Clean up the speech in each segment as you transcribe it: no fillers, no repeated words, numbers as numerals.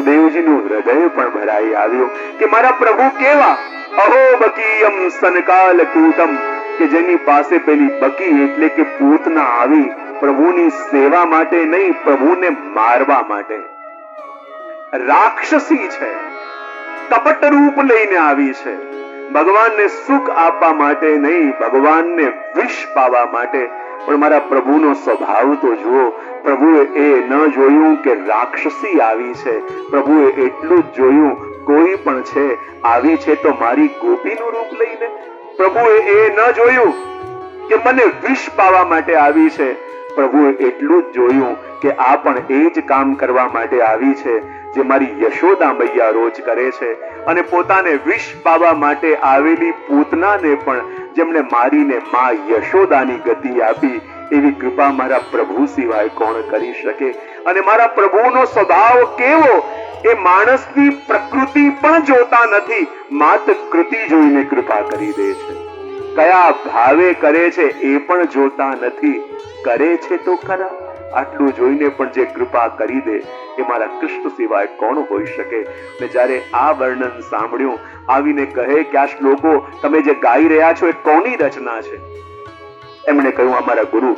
સુખદેવજીનું હૃદય પણ ભરાઈ આવ્યું કે મારા પ્રભુ કેવા, અહો બકીયમ સનકાલ કૂટમ, કે જેની પાસે પેલી બકી એટલે કે પૂતના આવી પ્રભુની સેવા માટે નહીં, પ્રભુને મારવા માટે. રાક્ષસી છે, કપટ રૂપ લઈને આવી છે, ભગવાનને સુખ આપવા માટે નહીં, ભગવાનને વિષ પાવા માટે. પણ મારા પ્રભુનો સ્વભાવ તો જુઓ. પ્રભુએ એ ન જોયું કે રાક્ષસી આવી છે, પ્રભુએ એટલું જ જોયું કોઈ પણ છે આવી છે તો મારી ગોપીનું રૂપ લઈને. પ્રભુએ એ ન જોયું કે મને વિષ પાવા માટે આવી છે, પ્રભુએ એટલું જ જોયું કે આ પણ એ જ કામ કરવા માટે આવી છે જે મારી યશોદા મૈયા રોજ કરે છે. અને પોતાને વિષ પાવા માટે આવેલી પૂતનાને પણ જેમણે મારીને માં યશોદાની ગતિ આપી, એવી કૃપા મારા પ્રભુ સિવાય કોણ કરી શકે. અને મારા પ્રભુનો સ્વભાવ કેવો, એ માણસની પ્રકૃતિ પણ જોતા નથી, માત્ર કૃતિ જોઈને કૃપા કરી દે છે. કયા ભાવે કરે છે એ પણ જોતા નથી, કરે છે તો ખરા. આટલું જોઈને પણ જે કૃપા કરી દે એ મારા કૃષ્ણ સિવાય કોણ હોઈ શકે. ને જ્યારે આ વર્ણન સાંભળ્યું, આવીને કહે કે આ શ્લોકો તમે જે ગાઈ રહ્યા છો એ કોની રચના છે? એમણે કહ્યું અમારા ગુરુ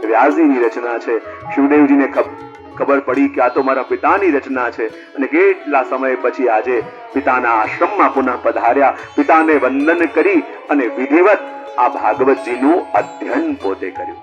વ્યાસજીની રચના છે. શિવદેવજીને ખબર પડી કે આ તો મારા પિતાની રચના છે, અને કેટલા સમય પછી આજે પિતાના આશ્રમમાં પુનઃ પધાર્યા, પિતાને વંદન કરી અને વિધિવત આ ભાગવતજીનું અધ્યયન પોતે કર્યું.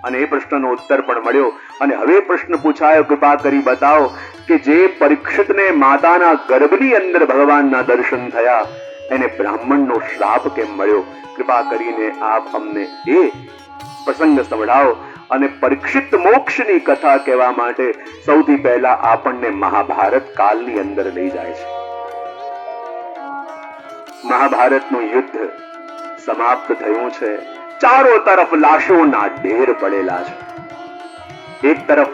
અને એ પ્રશ્નનો ઉત્તર પણ મળ્યો. અને હવે પ્રશ્ન પૂછાયો, કૃપા કરી બતાવો કે જે પરીક્ષિતને માતાના ગર્ભની અંદર ભગવાનના દર્શન થયા એને બ્રાહ્મણનો શ્રાપ કેમ મળ્યો? કૃપા કરીને આપ અમને એ પ્રસંગ સંભળાવો. અને પરીક્ષિત મોક્ષની કથા કહેવા માટે સૌથી પહેલા આપણને મહાભારત કાળની અંદર લઈ જાય છે. મહાભારતનું યુદ્ધ સમાપ્ત થયું છે. ચારો તરફ લાશોના ઢેર પડેલા છે. એક તરફ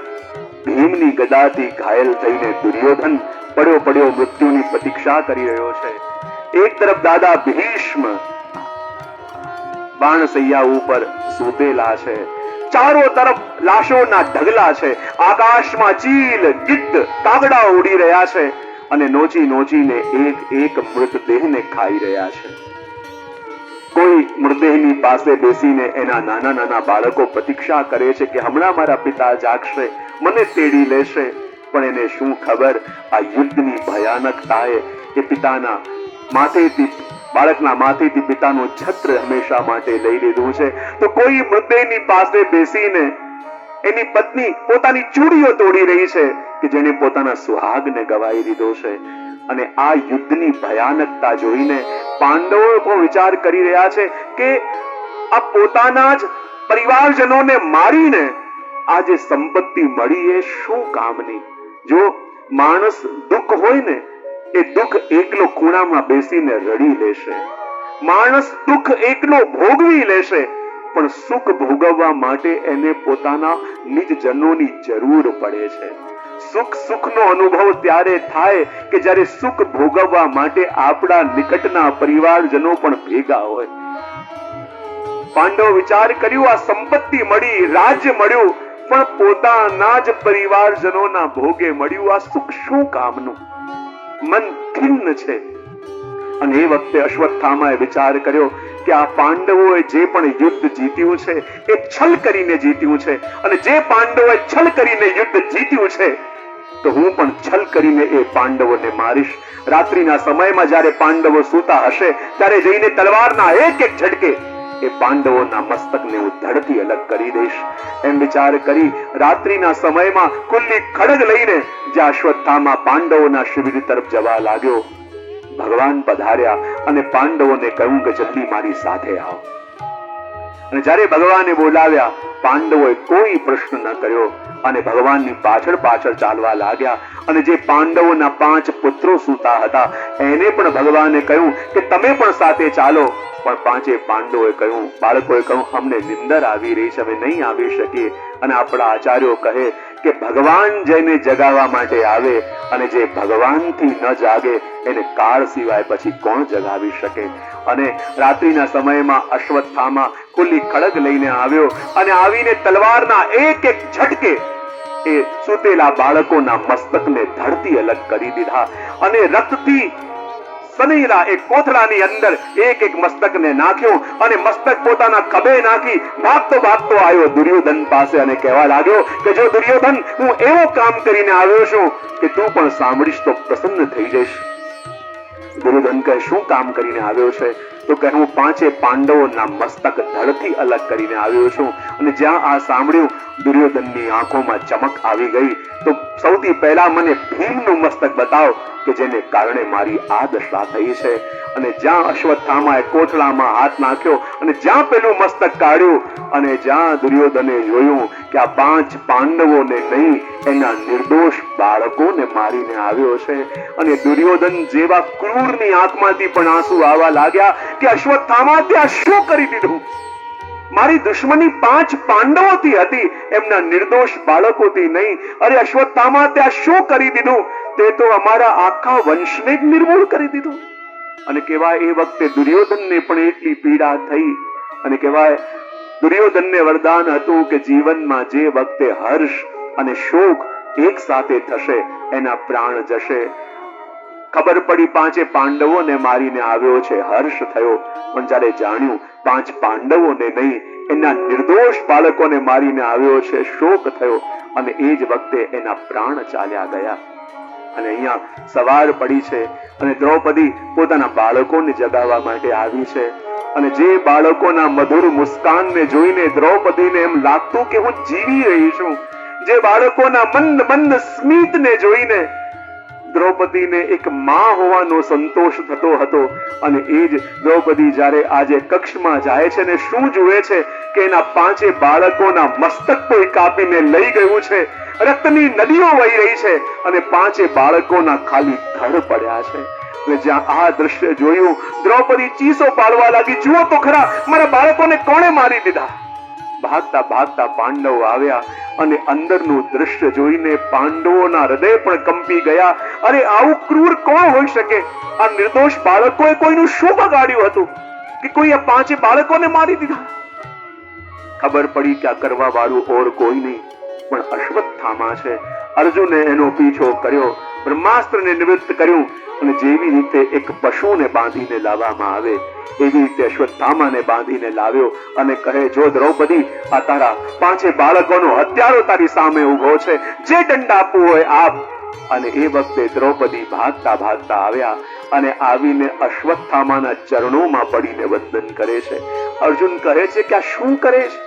ભીમની ગદાથી ઘાયલ થઈને દુર્યોધન પડ્યો મૃત્યુની પ્રતીક્ષા કરી રહ્યો છે. એક તરફ દાદા ભીષ્મ બાણસૈયા ઉપર સૂતેલા છે. ચારો તરફ લાશોના ઢગલા છે. આકાશમાં ચીલ, ગિદ્ધ, કાગડા ઉડી રહ્યા છે અને નોચીને એક મૃતદેહને ખાઈ રહ્યા છે. કોઈ મૃતદેહની પાસે બેસીને એના નાના બાળકો પ્રતીક્ષા કરે છે કે હમણાં મારા પિતા જાગશે, મને તેડી લેશે. પણ એને શું ખબર, આ યુદ્ધની ભયાનકતાએ એ પિતાના માથેથી, બાળકના માથેથી પિતાનું છત્ર હંમેશા માટે લઈ લીધું છે. તો કોઈ મૃતદેહની પાસે બેસીને એની પત્ની પોતાની ચૂડીઓ તોડી રહી છે કે જેને પોતાના સુહાગને ગવાઈ દીધો છે. અને આ યુદ્ધની ભયાનકતા જોઈને પાંડવો પણ વિચાર કરી રહ્યા છે કે આ પોતાના જ પરિવારજનોને મારીને આ જે સંપત્તિ મળી એ શું કામની? જો માણસ દુઃખ હોય ને, એ દુઃખ એકલો ખૂણામાં બેસીને રડી લેશે. માણસ દુઃખ એકલો ભોગવી લેશે, પણ સુખ ભોગવવા માટે એને પોતાના નિજજનોની જરૂર પડે છે. સુખનો અનુભવ ત્યારે થાય કે જ્યારે સુખ ભોગવવા માટે આપણા નિકટના પરિવારજનો પણ ભેગા હોય. પાંડવો વિચાર કર્યું, આ સંપત્તિ મળી, રાજ્ય મળ્યું, પણ પોતાના જ પરિવારજનોના ભોગે મળ્યું. આ સુખ શું કામનું? મન ખિન્ન છે. અને એ વખતે અશ્વત્થામાએ વિચાર કર્યો કે આ પાંડવોએ જે પણ યુદ્ધ જીત્યું છે એ છલ કરીને જીત્યું છે, અને જે પાંડવોએ છલ કરીને યુદ્ધ જીત્યું છે તો હું પણ છલ કરીને એ પાંડવોને મારીશ. રાત્રિના સમયમાં જ્યારે પાંડવો સૂતા હશે ત્યારે જઈને તલવારના એક ઝટકે એ પાંડવોના મસ્તકને હું ધડથી અલગ કરી દઈશ. એમ વિચાર કરી રાત્રિના સમયમાં ખુલ્લી ખડગ લઈને જ્યાં અશ્વત્થામા પાંડવોના શિબિર તરફ જવા લાગ્યો, ભગવાન પધાર્યા અને પાંડવોને કહ્યું કે જલ્દી મારી સાથે આવો. અને જ્યારે ભગવાને બોલાવ્યા, પાંડવોએ કોઈ પ્રશ્ન ન કર્યો અને ભગવાનની પાછળ ચાલવા લાગ્યા. અને જે પાંડવોના 5 પુત્રો સૂતા હતા એને પણ ભગવાને કહ્યું કે તમે પણ સાથે ચાલો. પણ 5 પાંડવોએ કહ્યું, બાળકોએ કહ્યું, અમને નિંદર આવી રહી છે, અમે નહીં આવી શકીએ. અને આપણા આચાર્યો કહે કે ભગવાન જેને જગાવવા માટે આવે અને જે ભગવાનથી ન જાગે એને કાળ સિવાય પછી કોણ જગાવી શકે? અને રાત્રિના સમયમાં અશ્વત્થામા ખુલ્લી ખડગ લઈને આવ્યો અને આવીને તલવારના એક ઝટકે એ સૂતેલા બાળકોના મસ્તકને ધરતી અલગ કરી દીધા અને રક્તથી સનેરા એ કોથળાની અંદર એક એક મસ્તકને નાખ્યો અને મસ્તક પોતાના ખભે નાખી ભાગતો ભાગતો આવ્યો દુર્યોધન પાસે અને કહેવા લાગ્યો કે જો દુર્યોધન, હું એવો કામ કરીને આવ્યો છું કે તું પણ સાંભળીશ તો પ્રસન્ન થઈ જઈશ. દુર્યોધન કહે, શું કામ કરીને આવ્યો છે? તો કહે, હું 5 પાંડવોના મસ્તક ધડથી અલગ કરીને આવ્યો છું. અને જ્યાં આ સાંભળ્યું દુર્યોધનની આંખોમાં ચમક આવી ગઈ. તો સૌથી પહેલા મને ભીમનું મસ્તક બતાવ કે જેને કારણે મારી આ દશા થઈ છે. અને જ્યાં અશ્વત્થામાએ કોથળામાં હાથ નાખ્યો અને જ્યાં પેલું મસ્તક કાઢ્યું અને જ્યાં દુર્યોધને જોયું કે આ 5 પાંડવોને નહીં, એના નિર્દોષ બાળકોને મારીને આવ્યો છે. અને દુર્યોધન જેવા ક્રૂરની આંખમાંથી પણ આંસુ આવવા લાગ્યા કે અશ્વત્થામા, ત્યાં શું કરી દીધું? મારી દુશ્મની 5 પાંડવોથી હતી, એમના નિર્દોષ બાળકોથી નહીં. અરે અશ્વત્થામા, ત્યાં શું કરી દીધું? તે તો અમારા આખા વંશને જ નિર્મૂળ કરી દીધું. અને કહેવાય એ વખતે દુર્યોધનને પણ એટલી પીડા થઈ. અને કહેવાય દુર્યોધનને વરદાન હતું કે જીવનમાં જે વખતે હર્ષ અને શોક એક સાથે થશે એના પ્રાણ જશે. ખબર પડી 5 પાંડવોને મારીને આવ્યો છે, હર્ષ થયો. પણ જ્યારે જાણ્યું 5 પાંડવોને નહીં, એના નિર્દોષ બાળકોને મારીને આવ્યો છે, શોક થયો. અને એ જ વખતે એના પ્રાણ ચાલ્યા ગયા. અને અહીંયા સવાર પડી છે અને દ્રૌપદી પોતાના બાળકોને જગાવવા માટે આવી છે. અને જે બાળકોના મધુર મુસ્કાનને જોઈને દ્રૌપદીને એમ લાગતું કે હું જીવી રહી છું. જે બાળકોના મંદ મંદ સ્મિતને જોઈને દ્રૌપદીને એક માં હોવાનો સંતોષ થતો હતો. અને એ જ દ્રૌપદી જ્યારે આજે કક્ષમાં જાય છે ને શું જુએ છે કે એના 5 બાળકોના મસ્તક કોઈ કાપીને લઈ ગયું છે. રક્તની નદીઓ વહી રહી છે અને 5 બાળકોના ખાલી ધડ પડ્યા છે. અને જ્યાં આ દ્રશ્ય જોયું દ્રૌપદી ચીસો પાડવા લાગી, જુઓ તો ખરા, મારા બાળકોને કોણે મારી દીધા? ભાગતા ભાગતા પાંડવો આવ્યા અને અંદરનું દ્રશ્ય જોઈને પાંડવોના હૃદય પણ કંપી ગયા. અરે આવું ક્રૂર કોણ હોઈ શકે? આ નિર્દોષ બાળકોએ કોઈનું શું બગાડ્યું હતું કે કોઈ આ 5 બાળકોને મારી દીધા? ખબર પડી કે આ કરવા વાળું ઓર કોઈ નહીં પણ અશ્વત્થામા છે. અર્જુને એનો પીછો કર્યો, બ્રહ્માસ્ત્રને નિવૃત્ત કર્યું. અને જેવી રીતે એક પશુને બાંધીને લાવવામાં આવે એવી રીતે અશ્વત્થામાને બાંધીને લાવ્યો. અને કહે, જો દ્રૌપદી, આ તારા 5 બાળકોનો હત્યારો તારી સામે ઉભો છે, જે દંડ આપવું હોય આપ. અને એ વખતે દ્રૌપદી ભાગતા ભાગતા આવ્યા અને આવીને અશ્વત્થામાના ચરણોમાં પડીને વંદન કરે છે. અર્જુન કહે છે કે આ શું કરે છે?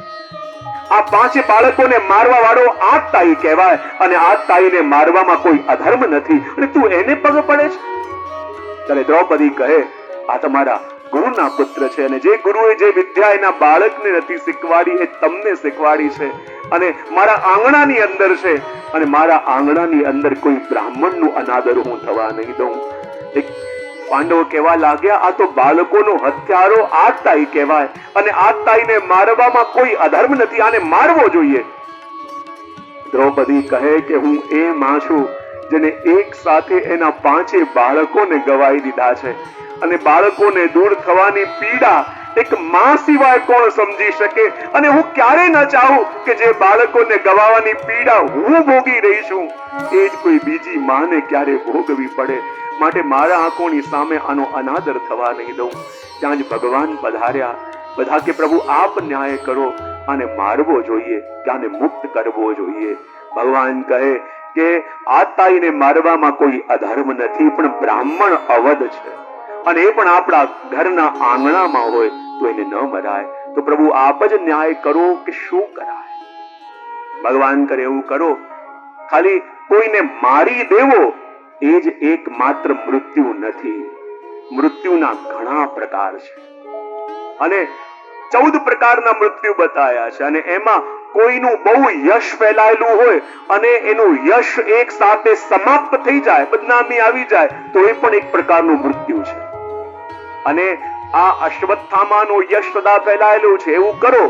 આ 5 બાળકોને મારવા વાળો આતતાઈ કહેવાય. અને આતતાઈને મારવામાં કોઈ અધર્મ નથી અને તું એને પગ પડે છે? ત્યારે દ્રૌપદી કહે, આ તમારા ગુરુના પુત્ર છે અને જે ગુરુએ જે વિદ્યા એના બાળકને નથી શીખવાડી એ તમને શીખવાડી છે. અને મારા આંગણાની અંદર છે અને મારા આંગણાની અંદર કોઈ બ્રાહ્મણનું અનાદર હું થવા નહીં દઉં. એક પાંડવો કહેવા લાગ્યા, આ તો બાળકોનો હત્યારો આતતાઈ કહેવાય અને આતતાઈને મારવામાં કોઈ અધર્મ નથી, આને મારવો જોઈએ. દ્રૌપદી કહે કે હું એ માં છું જેને એક સાથે એના 5 બાળકોને ગવાઈ દીધા છે. અને બાળકોને દૂર થવાની પીડા એક માં સિવાય કોણ સમજી શકે? અને હું ક્યારે ન ચાહું કે જે બાળકોને ગવાવાની પીડા હું ભોગી રહી છું એ જ કોઈ બીજી માને ક્યારે ભોગવી પડે. માટે મારા આંખોની સામે આનો અનાદર થવા નહીં દઉં. ત્યાં જ ભગવાન પધાર્યા. બધા કે પ્રભુ આપ ન્યાય કરો, આને મારવો જોઈએ કે આને મુક્ત કરવો જોઈએ? ભગવાન કહે કે આતતાઈને મારવામાં કોઈ અધર્મ નથી, પણ બ્રાહ્મણ અવધ છે અને એ પણ આપણા ઘરના આંગણામાં હોય તો એને ન મરાય. તો પ્રભુ આપ જ ન્યાય કરો કે શું કરાય? ભગવાન કરે એવું કરો, ખાલી કોઈને મારી દેવો એ જ એકમાત્ર મૃત્યુ નથી. મૃત્યુના ઘણા પ્રકાર છે અને 14 પ્રકારના મૃત્યુ બતાયા છે. અને એમાં કોઈનું બહુ યશ ફેલાયેલું હોય અને એનું યશ એક સાથે સમાપ્ત થઈ જાય, બદનામી આવી જાય, તો એ પણ એક પ્રકારનું મૃત્યુ છે. અને આ અશ્વત્થામાનું યશ સદા ફેલાયેલું છે, એવું કરો,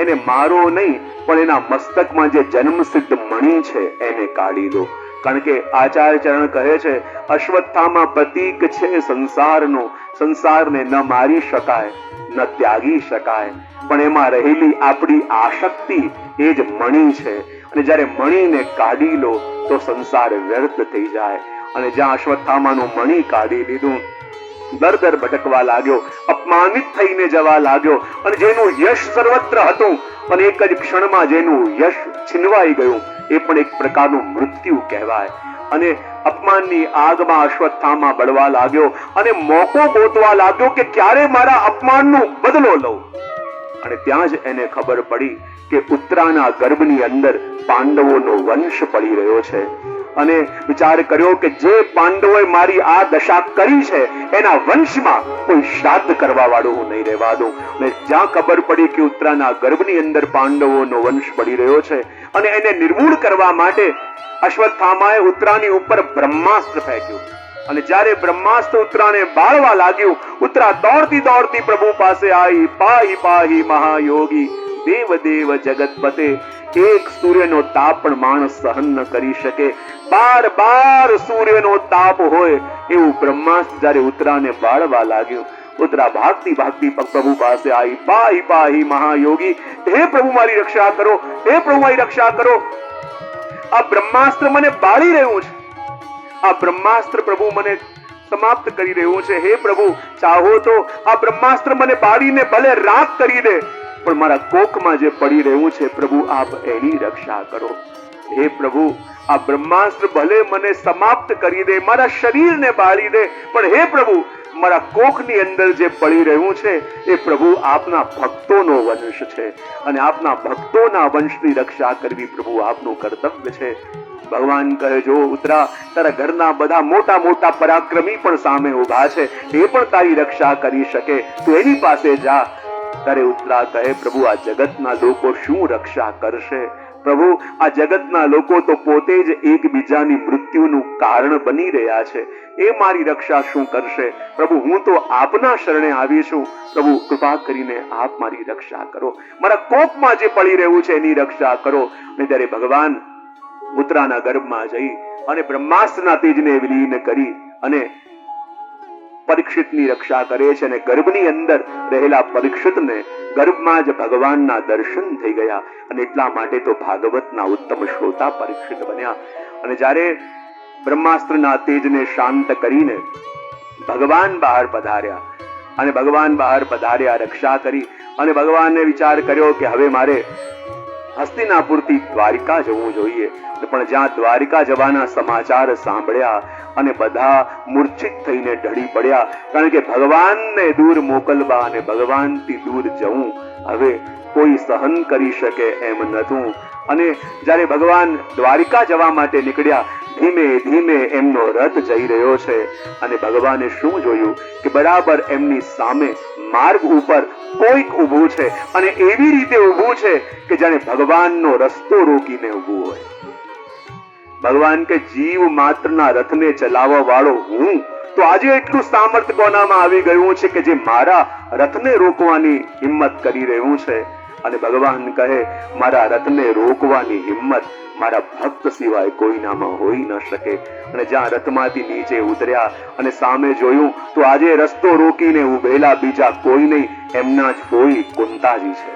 એને મારો નહીં પણ એના મસ્તકમાં જે જન્મસિદ્ધ મણિ છે એને કાઢી દો. કારણ કે આચાર્ય ચરણ કહે છે અશ્વત્થામા પ્રતીક છે સંસારનો. સંસારને ન મારી શકાય ન ત્યાગી શકાય, પણ એમાં રહેલી આપણી આશક્તિ એ જ મણિ છે. અને જ્યારે મણીને કાઢી લો તો સંસાર વ્યર્થ થઈ જાય. અને જ્યાં અશ્વત્થામાનું મણી કાઢી લીધું, દર દર ભટકવા લાગ્યો, અપમાનિત થઈને જવા લાગ્યો, અને જેનું યશ સર્વત્ર હતું અને એક જ ક્ષણમાં જેનું યશ છીનવાઈ ગયું, એ પણ એક પ્રકારનું મૃત્યુ કહેવાય. અને અપમાનની આગમાં અશ્વત્થામા બળવા લાગ્યો અને મોકો ગોતવા લાગ્યો કે ક્યારે મારા અપમાનનો બદલો લઉં. અને ત્યાં જ એને ખબર પડી કે ઉત્તરાના ગર્ભની અંદર પાંડવોનો વંશ પડી રહ્યો છે. અને વિચાર કર્યો કે જે પાંડવોએ મારી આ દશા કરી છે એના વંશમાં કોઈ શ્રાદ્ધ કરવા વાળું હું નહીં રહેવા દઉં. અને જ્યાં ખબર પડી કે ઉત્તરાના ગર્ભની અંદર પાંડવોનો વંશ પડી રહ્યો છે અને એને નિર્મૂળ કરવા માટે અશ્વત્થામાએ ઉત્તરાની ઉપર બ્રહ્માસ્ત્ર ફેંક્યું. અને જ્યારે બ્રહ્માસ્ત્ર ઉત્તરાને બાળવા લાગ્યું, ઉત્તરા દોડતી દોડતી પ્રભુ પાસે આવી, પાહી પાહી મહાયોગી દેવ દેવ જગતપતે. એક સૂર્યનો તાપ પણ માણસ સહન ન કરી શકે, 12 સૂર્યનો તાપ હોય એવું બ્રહ્માસ્ત્ર જ્યારે ઉત્તરાને બાળવા લાગ્યું, ઉત્તરા ભાગતી ભાગતી પ્રભુ પાસે આવી, પાહી પાહી મહાયોગી, હે પ્રભુ મારી રક્ષા કરો, હે પ્રભુ મારી રક્ષા કરો. આ બ્રહ્માસ્ત્ર મને બાળી રહ્યું છે, આ બ્રહ્માસ્ત્ર પ્રભુ મને સમાપ્ત કરી રહ્યું છે. હે પ્રભુ, ચાહો તો આ બ્રહ્માસ્ત્ર મને બાળીને ભલે રાખ કરી દે, પણ મારા કોખમાં જે પડી રહ્યું છે પ્રભુ આપ એની રક્ષા કરો. હે પ્રભુ, આ બ્રહ્માસ્ત્ર ભલે મને સમાપ્ત કરી દે, મારા શરીરને બાળી દે, પણ હે પ્રભુ મારા કોખની અંદર જે પડી રહ્યું છે એ પ્રભુ આપના ભક્તોનો વંશ છે અને આપના ભક્તોના વંશની રક્ષા કરવી પ્રભુ આપનું કર્તવ્ય છે. ભગવાન કહે, જો ઉત્તરા, તારા ઘરના બધા મોટા મોટા પરાક્રમી પણ સામે ઉભા છે, એ પણ તારી રક્ષા કરી શકે, તું એની પાસે જા. ત્યારે ઉત્તરા કહે, પ્રભુ આ જગતના લોકો શું રક્ષા કરશે? પ્રભુ, આ જગતના લોકો તો પોતે જ એકબીજાની મૃત્યુનું કારણ બની રહ્યા છે, એ મારી રક્ષા શું કરશે? પ્રભુ, હું તો આપના શરણે આવી છું, પ્રભુ કૃપા કરીને આપ મારી રક્ષા કરો, મારા કોપમાં જે પડી રહ્યું છે એની રક્ષા કરો. અને ત્યારે ભગવાન ઉત્તરાના ગર્ભમાં જઈ અને બ્રહ્માસ્ત્રના તેજને વિલીન કરી અને પરીક્ષિતની રક્ષા કરે છે. અને ગર્ભની અંદર રહેલા પરીક્ષિતને ગર્ભમાં જ ભગવાનના દર્શન થઈ ગયા અને એટલા માટે તો ભાગવતના ઉત્તમ શ્રોતા પરીક્ષિત બન્યા. અને જ્યારે બ્રહ્માસ્ત્રના તેજને શાંત કરીને ભગવાન બહાર પધાર્યા અને ભગવાન બહાર પધાર્યા, રક્ષા કરી, અને ભગવાનને વિચાર કર્યો કે હવે મારે હસ્તિનાપુરથી દ્વારિકા જવું જોઈએ. પણ જ્યાં દ્વારિકા જવાના સમાચાર સાંભળ્યા અને બધા મૂર્છિત થઈને ઢળી પડ્યા, કારણ કે ભગવાનને દૂર મોકલવા અને ભગવાનથી દૂર જવું હવે કોઈ સહન કરી શકે એમ નહોતું. અને જ્યારે ભગવાન દ્વારિકા જવા માટે નીકળ્યા, ધીમે ધીમે એમનો રથ જઈ રહ્યો છે અને ભગવાને શું જોયું કે બરાબર એમની સામે માર્ગ ઉપર કોઈક ઊભું છે અને એવી રીતે ઊભું છે કે જાણે ભગવાનનો રસ્તો રોકીને ઊભું હોય. ભગવાન કે જીવ માત્રના રથને ચલાવવા વાળો હું, તો આજે એટલું સામર્થ્ય કોનામાં આવી ગયું છે કે જે મારા રથને રોકવાની હિંમત કરી રહ્યું છે? અને ભગવાન કહે, મારા રથને રોકવાની હિંમત મારા ભક્ત સિવાય કોઈનામાં હોઈ ન શકે. અને જ્યાં રથમાંથી નીચે ઉતર્યા અને સામે જોયું તો આજે રસ્તો રોકીને ઉભેલા બીજા કોઈ નહીં, એમના જ કોઈ કુંતાજી છે.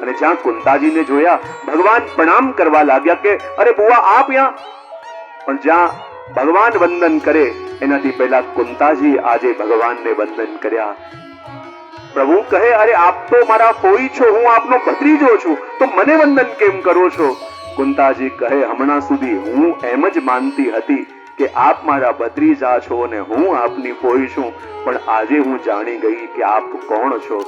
અને જ્યાં કુંતાજીને જોયા, ભગવાન પ્રણામ કરવા લાગ્યા કે અરે બુઆ આપ અહીંયા. પણ જ્યાં ભગવાન વંદન કરે એનાથી પહેલા કુંતાજી આજે ભગવાનને વંદન કર્યા. પ્રભુ કહે, અરે આપ તો મારા ફોઈ છો, હું આપનો ભત્રીજો છું, તો મને વંદન કેમ કરો છો? કુંતાજી કહે, હમણાં સુધી હું એમ જ માનતી હતી કે આપ મારા ભત્રીજા છો અને હું આપની ફોઈ છું, પણ આજે હું જાણી ગઈ કે આપ કોણ છો.